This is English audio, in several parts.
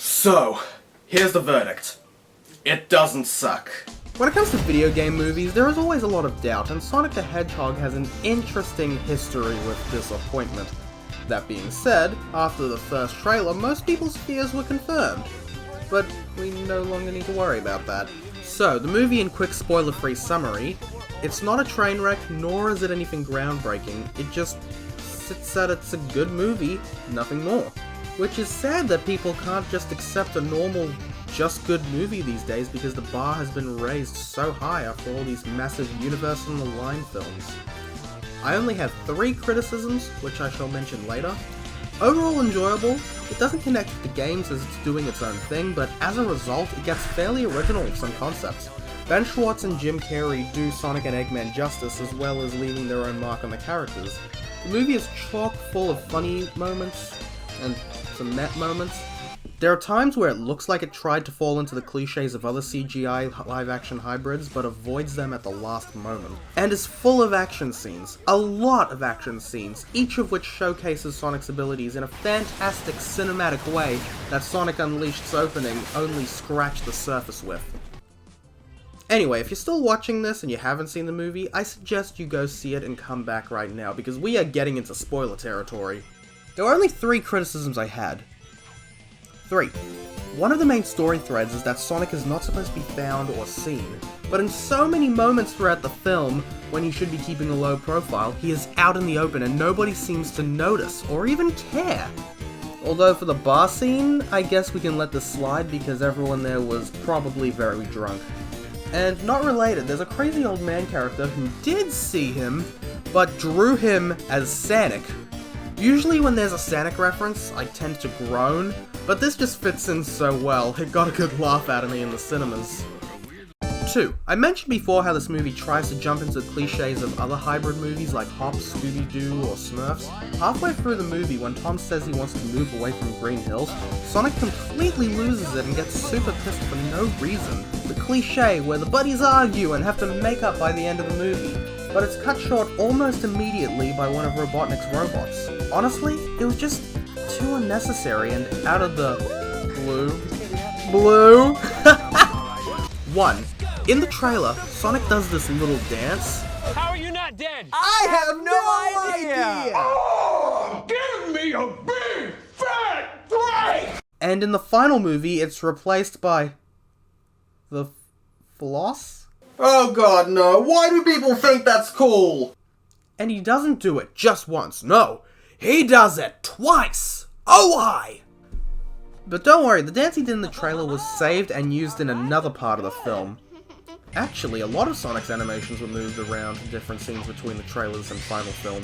So, here's the verdict. It doesn't suck. When it comes to video game movies, there is always a lot of doubt, and Sonic the Hedgehog has an interesting history with disappointment. That being said, after the first trailer, most people's fears were confirmed. But we no longer need to worry about that. So, the movie in quick spoiler-free summary, it's not a train wreck, nor is it anything groundbreaking. It just sits at it's a good movie, nothing more. Which is sad that people can't just accept a normal, just good movie these days because the bar has been raised so high after all these massive universe on the line films. I only have 3 criticisms, which I shall mention later. Overall enjoyable, it doesn't connect with the games as it's doing its own thing, but as a result, it gets fairly original with some concepts. Ben Schwartz and Jim Carrey do Sonic and Eggman justice as well as leaving their own mark on the characters. The movie is chock full of funny moments, and some net moments. There are times where it looks like it tried to fall into the cliches of other CGI live-action hybrids, but avoids them at the last moment. And is full of action scenes. A lot of action scenes, each of which showcases Sonic's abilities in a fantastic cinematic way that Sonic Unleashed's opening only scratched the surface with. Anyway, if you're still watching this and you haven't seen the movie, I suggest you go see it and come back right now, because we are getting into spoiler territory. There were only 3 criticisms I had. 3. One of the main story threads is that Sonic is not supposed to be found or seen, but in so many moments throughout the film, when he should be keeping a low profile, he is out in the open and nobody seems to notice or even care. Although for the bar scene, I guess we can let this slide because everyone there was probably very drunk. And not related, there's a crazy old man character who did see him, but drew him as Sanic. Usually when there's a Sanic reference, I tend to groan, but this just fits in so well, it got a good laugh out of me in the cinemas. 2. I mentioned before how this movie tries to jump into cliches of other hybrid movies like Hop, Scooby-Doo, or Smurfs. Halfway through the movie, when Tom says he wants to move away from Green Hills, Sonic completely loses it and gets super pissed for no reason. The cliche where the buddies argue and have to make up by the end of the movie. But it's cut short almost immediately by one of Robotnik's robots. Honestly, it was just too unnecessary and out of the blue. 1. In the trailer, Sonic does this little dance. How are you not dead? I have no idea! Oh, give me a big fat break! And in the final movie, it's replaced by the floss? Oh god, no. Why do people think that's cool? And he doesn't do it just once, no. He does it twice! Oh, why? But don't worry, the dance he did in the trailer was saved and used in another part of the film. Actually, a lot of Sonic's animations were moved around to different scenes between the trailers and final film.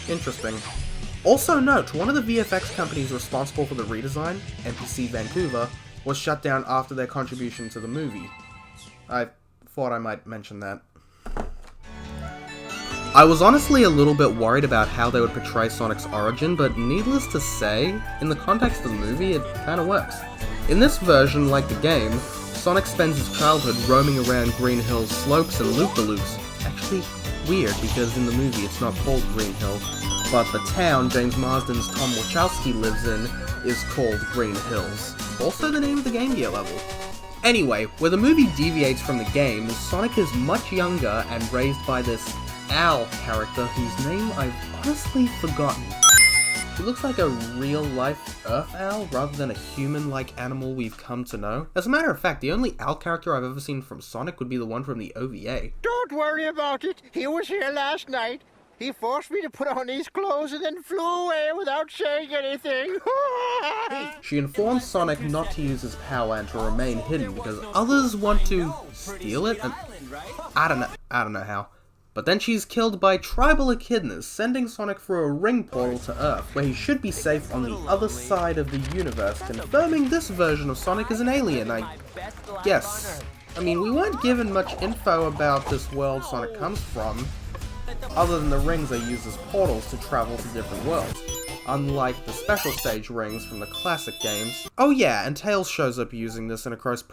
Interesting. Also note, one of the VFX companies responsible for the redesign, NPC Vancouver, was shut down after their contribution to the movie. I thought I might mention that. I was honestly a little bit worried about how they would portray Sonic's origin, but needless to say, in the context of the movie, it kinda works. In this version, like the game, Sonic spends his childhood roaming around Green Hill's slopes and loop-de-loops. Actually, weird, because in the movie it's not called Green Hill, but the town James Marsden's Tom Wachowski lives in is called Green Hills. Also the name of the Game Gear level. Anyway, where the movie deviates from the game, Sonic is much younger and raised by this owl character whose name I've honestly forgotten. He looks like a real-life Earth owl rather than a human-like animal we've come to know. As a matter of fact, the only owl character I've ever seen from Sonic would be the one from the OVA. Don't worry about it. He was here last night. He forced me to put on these clothes and then flew away without saying anything. She informs Sonic not to use his power and to remain hidden because others want to steal it, and I don't know how. But then she's killed by tribal echidnas, sending Sonic through a ring portal to Earth, where he should be safe on the other side of the universe, confirming this version of Sonic is an alien, I guess. I mean, we weren't given much info about this world Sonic comes from, other than the rings they use as portals to travel to different worlds, unlike the special stage rings from the classic games. Oh yeah, and Tails shows up using this in a close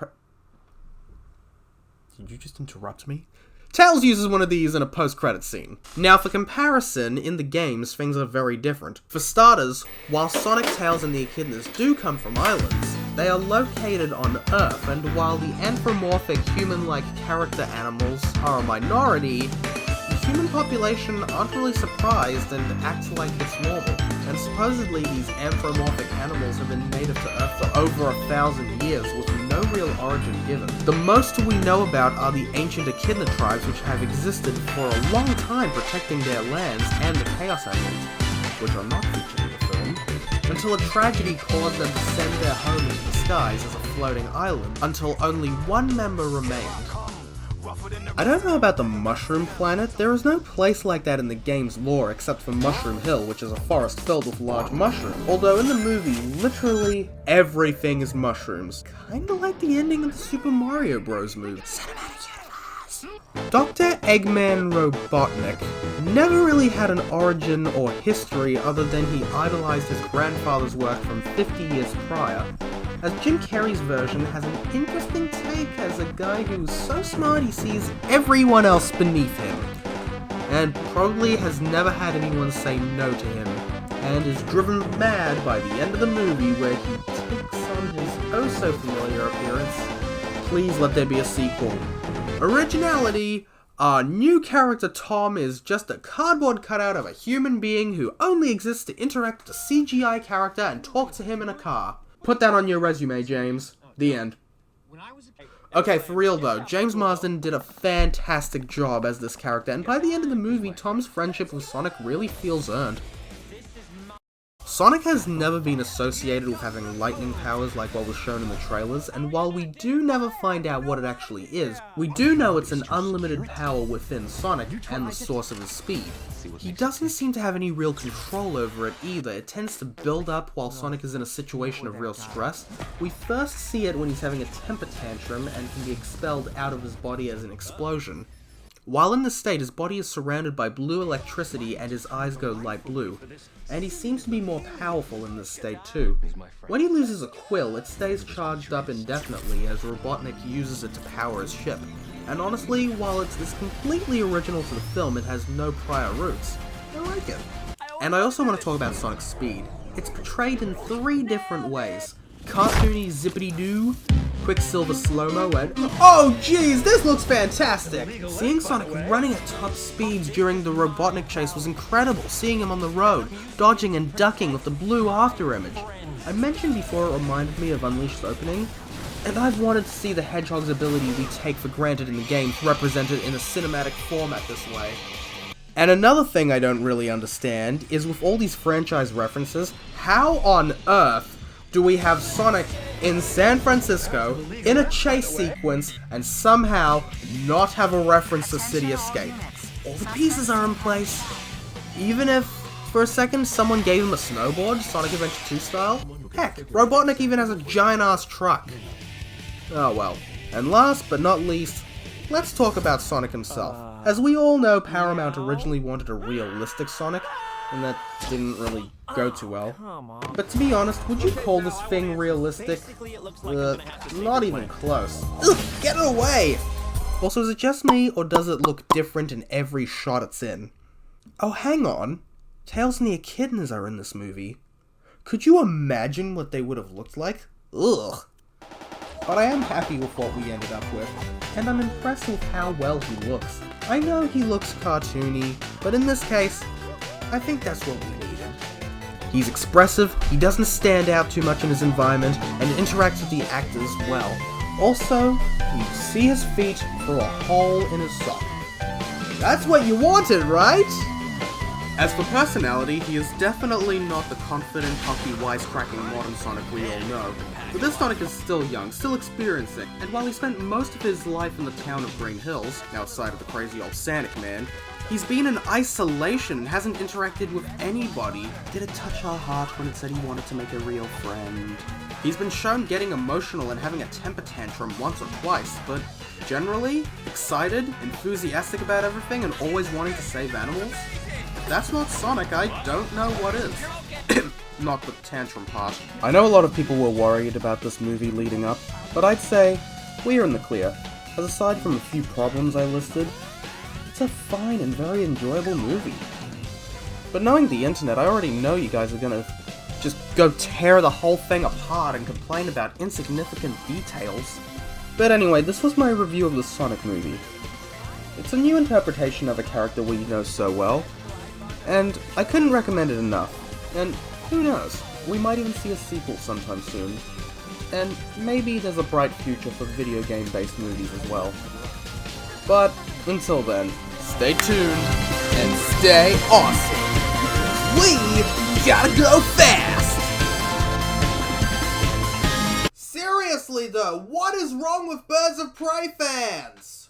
Did you just interrupt me? Tails uses one of these in a post-credit scene. Now for comparison, in the games, things are very different. For starters, while Sonic, Tails, and the Echidnas do come from islands, they are located on Earth, and while the anthropomorphic human-like character animals are a minority, the human population aren't really surprised and act like it's normal. And supposedly these anthropomorphic animals have been native to Earth for over 1,000 years with no real origin given. The most we know about are the ancient Echidna tribes which have existed for a long time protecting their lands and the Chaos Emeralds, which are not featured in the film, until a tragedy caused them to send their home into the skies as a floating island, until only one member remained. I don't know about the Mushroom Planet. There is no place like that in the game's lore except for Mushroom Hill, which is a forest filled with large mushrooms. Although in the movie, literally everything is mushrooms. Kinda like the ending of the Super Mario Bros. Movie. Dr. Eggman Robotnik never really had an origin or history other than he idolized his grandfather's work from 50 years prior, as Jim Carrey's version has an interesting take as a guy who's so smart he sees everyone else beneath him, and probably has never had anyone say no to him, and is driven mad by the end of the movie where he takes on his oh-so-familiar appearance. Please let there be a sequel. Originality, our new character Tom is just a cardboard cutout of a human being who only exists to interact with a CGI character and talk to him in a car. Put that on your resume, James. The end. Okay, for real though, James Marsden did a fantastic job as this character, and by the end of the movie, Tom's friendship with Sonic really feels earned. Sonic has never been associated with having lightning powers like what was shown in the trailers, and while we do never find out what it actually is, we do know it's an unlimited power within Sonic and the source of his speed. He doesn't seem to have any real control over it either. It tends to build up while Sonic is in a situation of real stress. We first see it when he's having a temper tantrum and can be expelled out of his body as an explosion. While in this state, his body is surrounded by blue electricity and his eyes go light blue, and he seems to be more powerful in this state too. When he loses a quill, it stays charged up indefinitely as Robotnik uses it to power his ship. And honestly, while it's completely original to the film, it has no prior roots. I like it. And I also want to talk about Sonic's speed. It's portrayed in 3 different ways. Cartoony zippity-doo, Quicksilver slow-mo, and oh jeez, this looks fantastic! Seeing Sonic running at top speeds during the Robotnik chase was incredible, seeing him on the road, dodging and ducking with the blue after image. I mentioned before it reminded me of Unleashed's opening, and I've wanted to see the Hedgehog's ability we take for granted in the games represented in a cinematic format this way. And another thing I don't really understand is with all these franchise references, how on earth do we have Sonic in San Francisco in a chase sequence and somehow not have a reference to City Escape? All the pieces are in place. Even if, for a second, someone gave him a snowboard, Sonic Adventure 2 style. Heck, Robotnik even has a giant-ass truck. Oh well. And last but not least, let's talk about Sonic himself. As we all know, Paramount originally wanted a realistic Sonic, and that didn't really go too well. But to be honest, would you call this thing realistic? Not even close. Ugh, get it away! Also, is it just me, or does it look different in every shot it's in? Oh, hang on. Tails and the Echidnas are in this movie. Could you imagine what they would have looked like? Ugh. But I am happy with what we ended up with, and I'm impressed with how well he looks. I know he looks cartoony, but in this case, I think that's what we needed. He's expressive, he doesn't stand out too much in his environment, and interacts with the actors well. Also, you see his feet through a hole in his sock. That's what you wanted, right? As for personality, he is definitely not the confident, cocky, wisecracking modern Sonic we all know. But this Sonic is still young, still experiencing, and while he spent most of his life in the town of Green Hills, outside of the crazy old Sanic man, he's been in isolation and hasn't interacted with anybody. Did it touch our heart when it said he wanted to make a real friend? He's been shown getting emotional and having a temper tantrum once or twice, but generally, excited, enthusiastic about everything, and always wanting to save animals? If that's not Sonic, I don't know what is. Not the tantrum part. I know a lot of people were worried about this movie leading up, but I'd say we are in the clear. As aside from a few problems I listed, it's a fine and very enjoyable movie. But knowing the internet, I already know you guys are gonna just go tear the whole thing apart and complain about insignificant details. But anyway, this was my review of the Sonic movie. It's a new interpretation of a character we know so well, and I couldn't recommend it enough. And who knows, we might even see a sequel sometime soon. And maybe there's a bright future for video game-based movies as well. But until then, stay tuned and stay awesome, because we gotta go fast! Seriously though, what is wrong with Birds of Prey fans?